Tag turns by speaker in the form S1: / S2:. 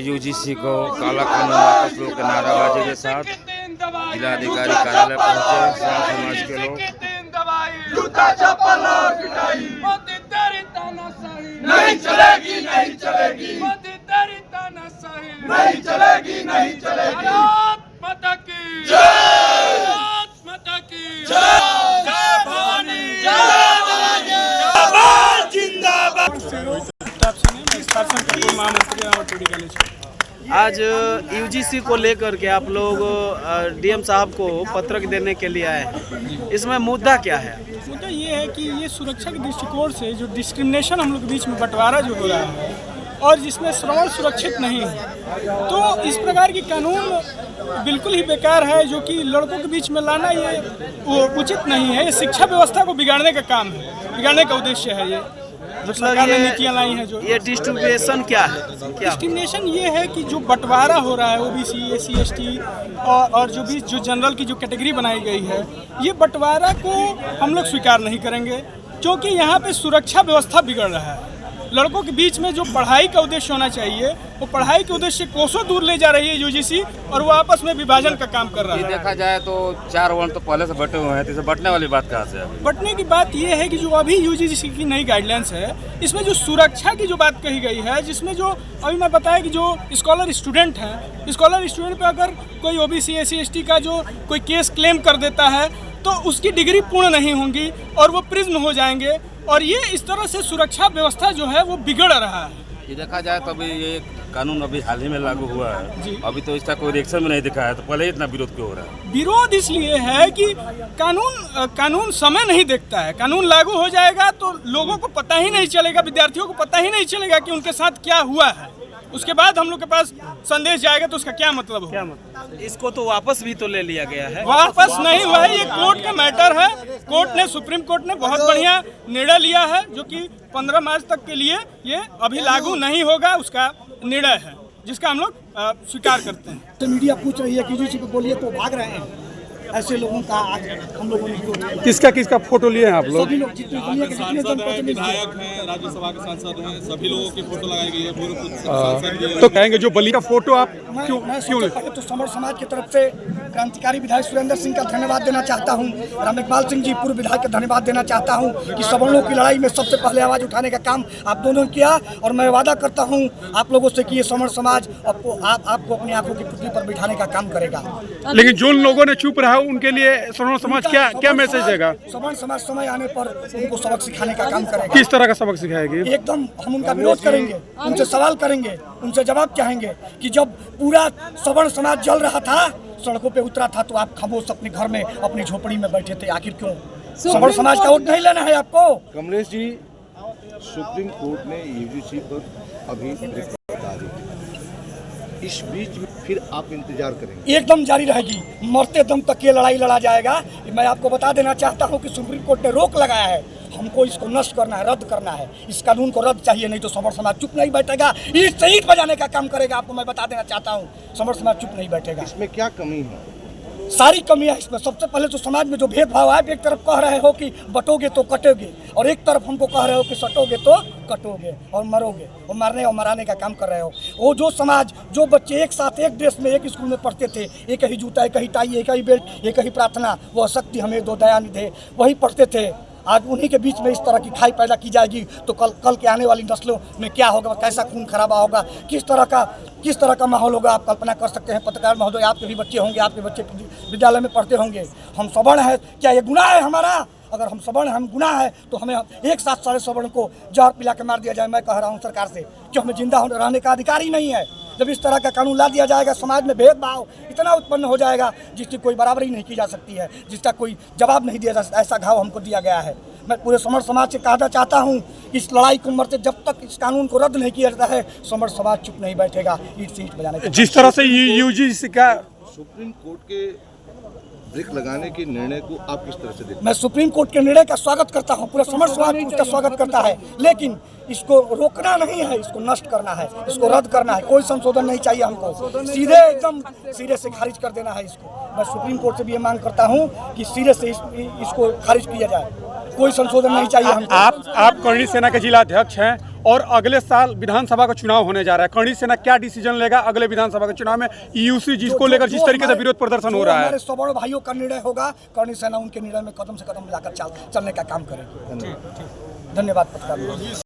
S1: UGC को काला कानून वापस लो के नाराबाजी के साथ जिलाधिकारी कार्यालय पहुंचे समाज के लोग।
S2: नहीं चलेगी, नहीं चलेगी, नहीं चलेगी, नहीं चलेगी। माता की जय, माता की जय, जय भवानी, जय जिंदाबाद।
S3: आज यूजीसी को लेकर के आप लोग डीएम साहब को पत्र देने के लिए आए हैं, इसमें मुद्दा क्या है?
S4: मुद्दा ये है कि ये सुरक्षा के दृष्टिकोण से जो डिस्क्रिमिनेशन हम लोग के बीच में बंटवारा जो हो रहा है और जिसमें श्रवण सुरक्षित नहीं है, तो इस प्रकार की कानून बिल्कुल ही बेकार है, जो कि लड़कों के बीच में लाना ये उचित नहीं है। ये शिक्षा व्यवस्था को बिगाड़ने का काम है, बिगाड़ने का उद्देश्य है। ये सरकार ने नीतियाँ लाई हैं जो
S3: ये डिस्क्रिमिनेशन क्या है?
S4: डिस्क्रिमिनेशन ये है कि जो बंटवारा हो रहा है ओबीसी, एससी, एसटी और जो जनरल की जो कैटेगरी बनाई गई है, ये बंटवारा को हम लोग स्वीकार नहीं करेंगे, क्योंकि यहाँ पे सुरक्षा व्यवस्था बिगड़ रहा है। लड़कों के बीच में जो पढ़ाई का उद्देश्य होना चाहिए, वो पढ़ाई के उद्देश्य से कोसों दूर ले जा रही है यूजीसी, और वो आपस में विभाजन का काम कर रहा है।
S1: देखा जाए तो 4 वर्ण तो पहले से बटे हुए हैं, तो बटने वाली बात कहाँ से है?
S4: बटने की बात ये है कि जो अभी यूजीसी की नई गाइडलाइंस है, इसमें जो सुरक्षा की जो बात कही गई है, जिसमें जो अभी मैं बताया कि जो स्कॉलर स्टूडेंट हैं, स्कॉलर स्टूडेंट पर अगर कोई ओबीसी, एससी, एसटी का जो कोई केस क्लेम कर देता है, तो उसकी डिग्री पूर्ण नहीं होंगी और वो प्रिज्म हो जाएंगे, और ये इस तरह से सुरक्षा व्यवस्था जो है वो बिगड़ रहा है।
S1: ये देखा जाए तो अभी ये कानून अभी हाल ही में लागू हुआ है, अभी तो इसका कोई रिएक्शन में नहीं दिखा है, तो पहले इतना विरोध क्यों हो रहा है?
S4: विरोध इसलिए है कि कानून समय नहीं देखता है। कानून लागू हो जाएगा तो लोगों को पता ही नहीं चलेगा, विद्यार्थियों को पता ही नहीं चलेगा कि उनके साथ क्या हुआ है। उसके बाद हम लोग के पास संदेश जाएगा तो उसका क्या मतलब हो? क्या मतलब?
S3: इसको तो वापस भी तो ले लिया गया है।
S4: वापस नहीं हुआ है, ये कोर्ट का मैटर है। कोर्ट ने, सुप्रीम कोर्ट ने बहुत बढ़िया निर्णय लिया है, जो कि 15 मार्च तक के लिए ये अभी लागू नहीं होगा, उसका निर्णय है, जिसका हम लोग स्वीकार करते हैं।
S5: तो मीडिया पूछ रही है कि यूजीसी को बोलिए तो भाग रहे हैं। ऐसे लोगों का आज हम लोगों ने
S6: किसका फोटो लिए हैं आप लोग?
S5: सभी लोग जितने दुनिया के जितने जनप्रतिनिधि
S7: विधायक हैं, राज्यसभा के सांसद हैं, सभी लोगों की फोटो लगाई गई है।
S6: तो कहेंगे जो बलि का फोटो आप क्यों
S5: पहले तो समर समाज की तरफ से क्रांतिकारी विधायक सुरेंद्र सिंह का धन्यवाद देना चाहता हूं, रामेकपाल सिंह जी पूर्व विधायक का धन्यवाद देना चाहता हूं कि सवर्णों की लड़ाई में सबसे पहले आवाज उठाने का काम आप दोनों ने किया, और मैं वादा करता हूं आप लोगों से कि ये समर समाज आपको अपनी आंखों की पुतली पर बिठाने का काम करेगा।
S6: लेकिन जो लोगों ने चुप रहा उनके लिए सवर्ण समाज क्या मैसेज देगा?
S5: सवर्ण समाज समय आने पर उनको सबक सिखाने का काम करेगा।
S6: किस तरह का सबक सिखाएगी?
S5: एकदम हम उनका विरोध करेंगे, उनसे सवाल करेंगे, उनसे जवाब चाहेंगे कि जब पूरा सवर्ण समाज जल रहा था, सड़कों पे उतरा था, तो आप खामोश अपने घर में अपनी झोपड़ी में बैठे थे, आखिर क्यों? सवर्ण समाज का वोट नहीं लेना है आपको?
S8: कमलेश जी, सुप्रीम कोर्ट ने यूजीसी पर अभी बता दी, इस बीच में फिर आप इंतजार करेंगे?
S5: एकदम जारी रहेगी, मरते दम तक ये लड़ाई लड़ा जाएगा। मैं आपको बता देना चाहता हूँ कि सुप्रीम कोर्ट ने रोक लगाया है, हमको इसको नष्ट करना है, रद्द करना है, इस कानून को रद्द चाहिए, नहीं तो समर समाज चुप नहीं बैठेगा, ये शहीद बजाने का काम करेगा। आपको मैं बता देना चाहता हूँ, समर समाज चुप नहीं बैठेगा।
S8: इसमें क्या कमी है?
S5: सारी कमियां इसमें। सबसे पहले तो समाज में जो भेदभाव है, एक तरफ कह रहे हो कि बटोगे तो कटोगे, और एक तरफ हमको कह रहे हो कि सटोगे तो कटोगे और मरोगे, और मारने और मराने का काम कर रहे हो। वो जो समाज, जो बच्चे एक साथ एक ड्रेस में एक स्कूल में पढ़ते थे, एक ही जूता, एक ही टाई, एक ही बेल्ट, एक ही प्रार्थना, वो शक्ति हमें दो दयानिधि, वही पढ़ते थे। आज उन्हीं के बीच में इस तरह की खाई पैदा की जाएगी तो कल के आने वाली नस्लों में क्या होगा, कैसा खून खराबा होगा, किस तरह का माहौल होगा, आप कल्पना कर सकते हैं। पत्रकार महोदय, आपके भी बच्चे होंगे, आपके बच्चे विद्यालय में पढ़ते होंगे। हम सवर्ण हैं, क्या ये गुनाह है हमारा? अगर हम सवर्ण हम गुनाह है तो हमें एक साथ सारे सवर्ण को जहर पिला के मार दिया जाए। मैं कह रहा हूँ सरकार से कि हमें जिंदा रहने का अधिकार ही नहीं है। जब इस तरह का कानून ला दिया जाएगा, समाज में भेदभाव इतना उत्पन्न हो जाएगा जिसकी कोई बराबरी नहीं की जा सकती है, जिसका कोई जवाब नहीं दिया जा सकता। ऐसा घाव हमको दिया गया है। मैं पूरे समर समाज से कहना चाहता हूँ कि इस लड़ाई को मरते जब तक इस कानून को रद्द नहीं किया जाता है, समर समाज चुप नहीं बैठेगा। ईट से ईट बजाने
S6: जिस तरह से यूजीसी का
S8: सुप्रीम कोर्ट के ब्रेक लगाने के निर्णय को आप किस तरह से देखते हैं?
S5: मैं सुप्रीम कोर्ट के निर्णय का स्वागत करता हूं, पूरा समर समाज उसका स्वागत करता है, लेकिन इसको रोकना नहीं है, इसको नष्ट करना है, इसको रद्द करना है। कोई संशोधन नहीं चाहिए हमको, सीधे एकदम सिरे से खारिज कर देना है इसको। मैं सुप्रीम कोर्ट से भी ये मांग करता हूं कि सिरे से इसको खारिज किया जाए, कोई संशोधन नहीं चाहिए हमको।
S6: आप कर्णी सेना के जिला अध्यक्ष हैं और अगले साल विधानसभा का चुनाव होने जा रहा है। कर्णी सेना क्या डिसीजन लेगा अगले विधानसभा के चुनाव में यूसी जिसको लेकर जिस तरीके से विरोध प्रदर्शन हो रहा है?
S5: हमारे सवर्ण भाइयों का निर्णय होगा, कर्णी सेना उनके निर्णय में कदम से कदम मिलाकर चलने का काम करेगी। धन्यवाद पत्रकार।